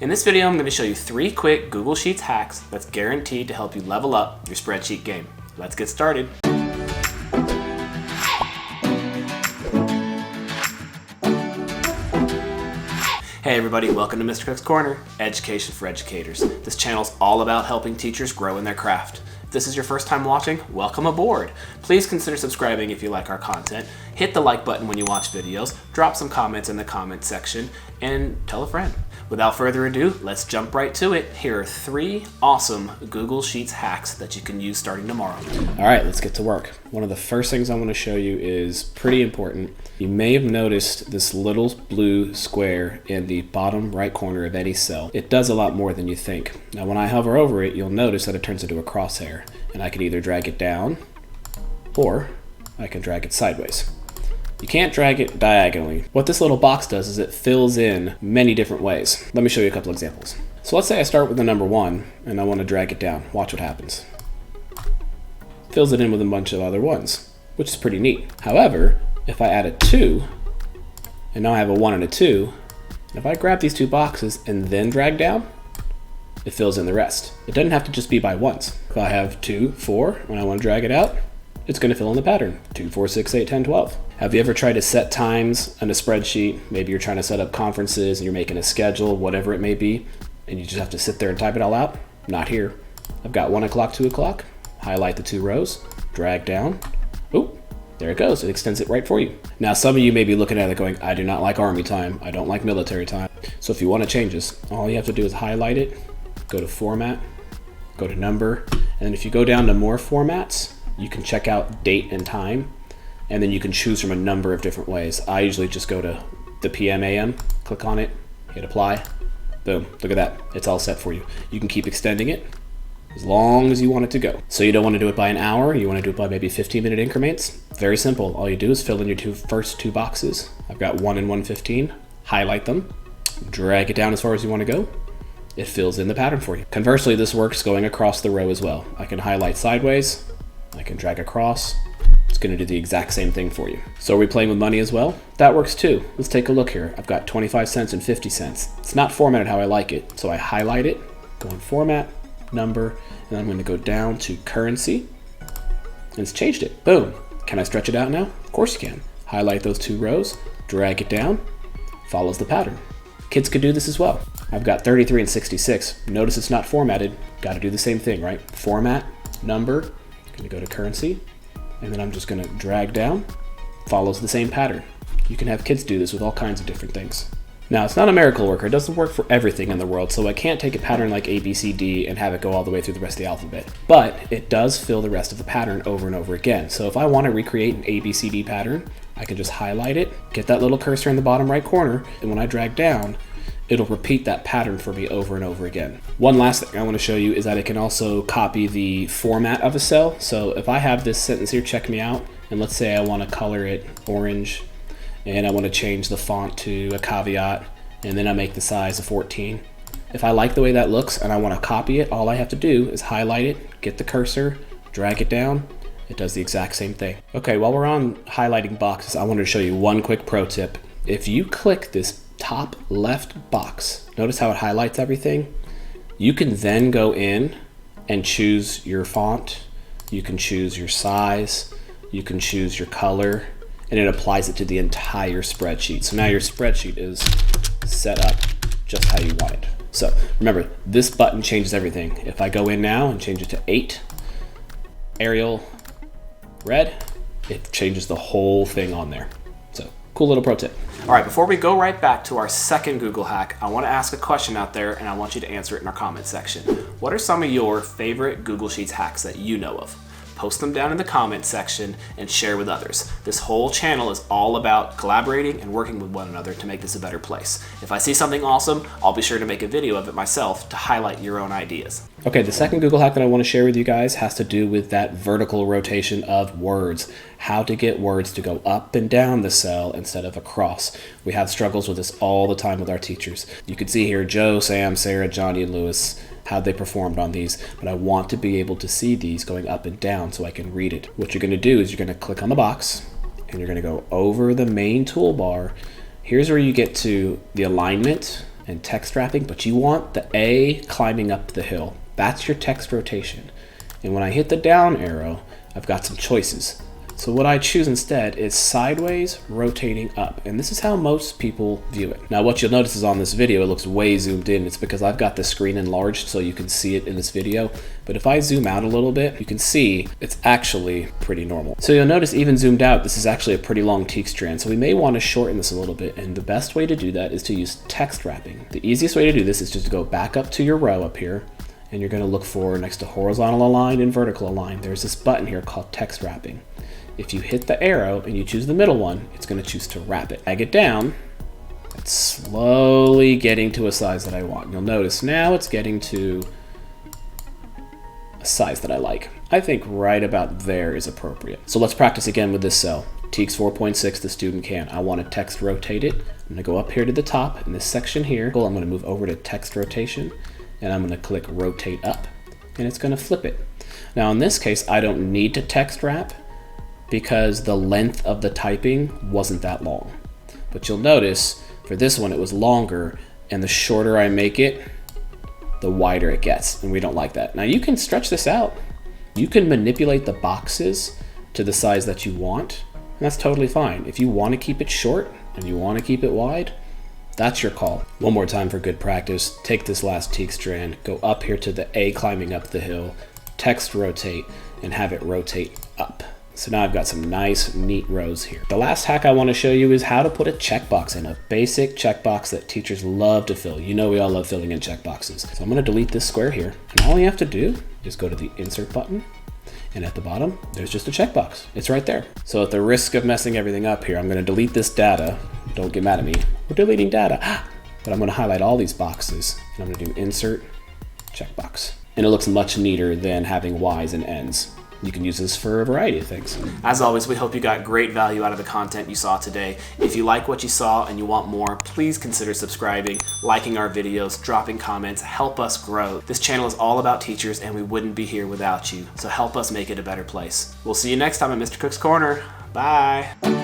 In this video, I'm going to show you 3 quick Google Sheets hacks that's guaranteed to help you level up your spreadsheet game. Let's get started. Hey everybody, welcome to Mr. Cook's Corner, Education for Educators. This channel is all about helping teachers grow in their craft. If this is your first time watching, welcome aboard. Please consider subscribing if you like our content. Hit the like button when you watch videos, drop some comments in the comment section, and tell a friend. Without further ado, let's jump right to it. Here are 3 awesome Google Sheets hacks that you can use starting tomorrow. All right, let's get to work. One of the first things I want to show you is pretty important. You may have noticed this little blue square in the bottom right corner of any cell. It does a lot more than you think. Now, when I hover over it, you'll notice that it turns into a crosshair, and I can either drag it down or I can drag it sideways. You can't drag it diagonally. What this little box does is it fills in many different ways. Let me show you a couple examples. So let's say I start with the number 1 and I want to drag it down. Watch what happens. Fills it in with a bunch of other ones, which is pretty neat. However, if I add a 2, and now I have a 1 and a 2, if I grab these 2 boxes and then drag down, it fills in the rest. It doesn't have to just be by ones. If I have 2, 4, and I want to drag it out, it's going to fill in the pattern. 2, 4, 6, 8, 10, 12. Have you ever tried to set times on a spreadsheet? Maybe you're trying to set up conferences and you're making a schedule, whatever it may be, and you just have to sit there and type it all out? Not here. I've got 1 o'clock, 2 o'clock, highlight the 2 rows, drag down. Oh, there it goes. It extends it right for you. Now, some of you may be looking at it going, I do not like Army time. I don't like military time. So if you want to change this, all you have to do is highlight it, go to Format, go to Number, and then if you go down to More Formats, you can check out Date and Time, and then you can choose from a number of different ways. I usually just go to the PM AM, click on it, hit Apply, boom, look at that. It's all set for you. You can keep extending it as long as you want it to go. So you don't want to do it by an hour, you want to do it by maybe 15-minute increments. Very simple. All you do is fill in your first two boxes. I've got 1 and 115, highlight them, drag it down as far as you want to go. It fills in the pattern for you. Conversely, this works going across the row as well. I can highlight sideways, I can drag across. It's going to do the exact same thing for you. So are we playing with money as well? That works too. Let's take a look here. I've got 25 cents and 50 cents. It's not formatted how I like it. So I highlight it, go in Format, Number, and I'm going to go down to Currency. And it's changed it. Boom. Can I stretch it out now? Of course you can. Highlight those 2 rows, drag it down, follows the pattern. Kids could do this as well. I've got 33 and 66. Notice it's not formatted. Got to do the same thing, right? Format, Number, going to go to Currency, and then I'm just going to drag down, follows the same pattern. You can have kids do this with all kinds of different things. Now, it's not a miracle worker. It doesn't work for everything in the world, so I can't take a pattern like A, B, C, D and have it go all the way through the rest of the alphabet. But it does fill the rest of the pattern over and over again. So if I want to recreate an A, B, C, D pattern, I can just highlight it, get that little cursor in the bottom right corner, and when I drag down, it'll repeat that pattern for me over and over again. One last thing I want to show you is that it can also copy the format of a cell. So if I have this sentence here, check me out, and let's say I want to color it orange, and I want to change the font to a caveat, and then I make the size a 14. If I like the way that looks and I want to copy it, all I have to do is highlight it, get the cursor, drag it down. It does the exact same thing. Okay, while we're on highlighting boxes, I wanted to show you one quick pro tip. If you click this top left box, notice how it highlights everything. You can then go in and choose your font, you can choose your size, you can choose your color, and it applies it to the entire spreadsheet. So now your spreadsheet is set up just how you want it. So remember, this button changes everything. If I go in now and change it to 8, Arial red, it changes the whole thing on there. So cool little pro tip. All right, before we go right back to our second Google hack, I want to ask a question out there and I want you to answer it in our comment section. What are some of your favorite Google Sheets hacks that you know of? Post them down in the comment section and share with others. This whole channel is all about collaborating and working with one another to make this a better place. If I see something awesome, I'll be sure to make a video of it myself to highlight your own ideas. Okay, the second Google hack that I want to share with you guys has to do with that vertical rotation of words. How to get words to go up and down the cell instead of across. We have struggles with this all the time with our teachers. You can see here Joe, Sam, Sarah, Johnny, and Lewis, how they performed on these, but I want to be able to see these going up and down so I can read it. What you're going to do is you're going to click on the box and you're going to go over the main toolbar. Here's where you get to the alignment and text wrapping, but you want the A climbing up the hill. That's your text rotation. And when I hit the down arrow, I've got some choices. So what I choose instead is sideways rotating up. And this is how most people view it. Now what you'll notice is on this video, it looks way zoomed in. It's because I've got the screen enlarged so you can see it in this video. But if I zoom out a little bit, you can see it's actually pretty normal. So you'll notice even zoomed out, this is actually a pretty long teak strand. So we may want to shorten this a little bit. And the best way to do that is to use text wrapping. The easiest way to do this is just to go back up to your row up here. And you're going to look for next to horizontal align and vertical align. There's this button here called text wrapping. If you hit the arrow and you choose the middle one, it's going to choose to wrap it. Drag it down. It's slowly getting to a size that I want. You'll notice now it's getting to a size that I like. I think right about there is appropriate. So let's practice again with this cell. Teaks 4.6, the student can. I want to text rotate it. I'm going to go up here to the top in this section here. I'm going to move over to text rotation and I'm going to click rotate up and it's going to flip it. Now in this case, I don't need to text wrap because the length of the typing wasn't that long. But you'll notice for this one it was longer, and the shorter I make it, the wider it gets, and we don't like that. Now you can stretch this out. You can manipulate the boxes to the size that you want, and that's totally fine. If you want to keep it short and you want to keep it wide, that's your call. One more time for good practice. Take this last teak strand, go up here to the A climbing up the hill, text rotate, and have it rotate up. So now I've got some nice, neat rows here. The last hack I want to show you is how to put a checkbox in, a basic checkbox that teachers love to fill. You know we all love filling in checkboxes. So I'm going to delete this square here. And all you have to do is go to the Insert button. And at the bottom, there's just a checkbox. It's right there. So at the risk of messing everything up here, I'm going to delete this data. Don't get mad at me. We're deleting data. But I'm going to highlight all these boxes. And I'm going to do Insert, Checkbox. And it looks much neater than having Y's and N's. You can use this for a variety of things. As always, we hope you got great value out of the content you saw today. If you like what you saw and you want more, please consider subscribing, liking our videos, dropping comments, help us grow. This channel is all about teachers and we wouldn't be here without you. So help us make it a better place. We'll see you next time at Mr. Cook's Corner. Bye.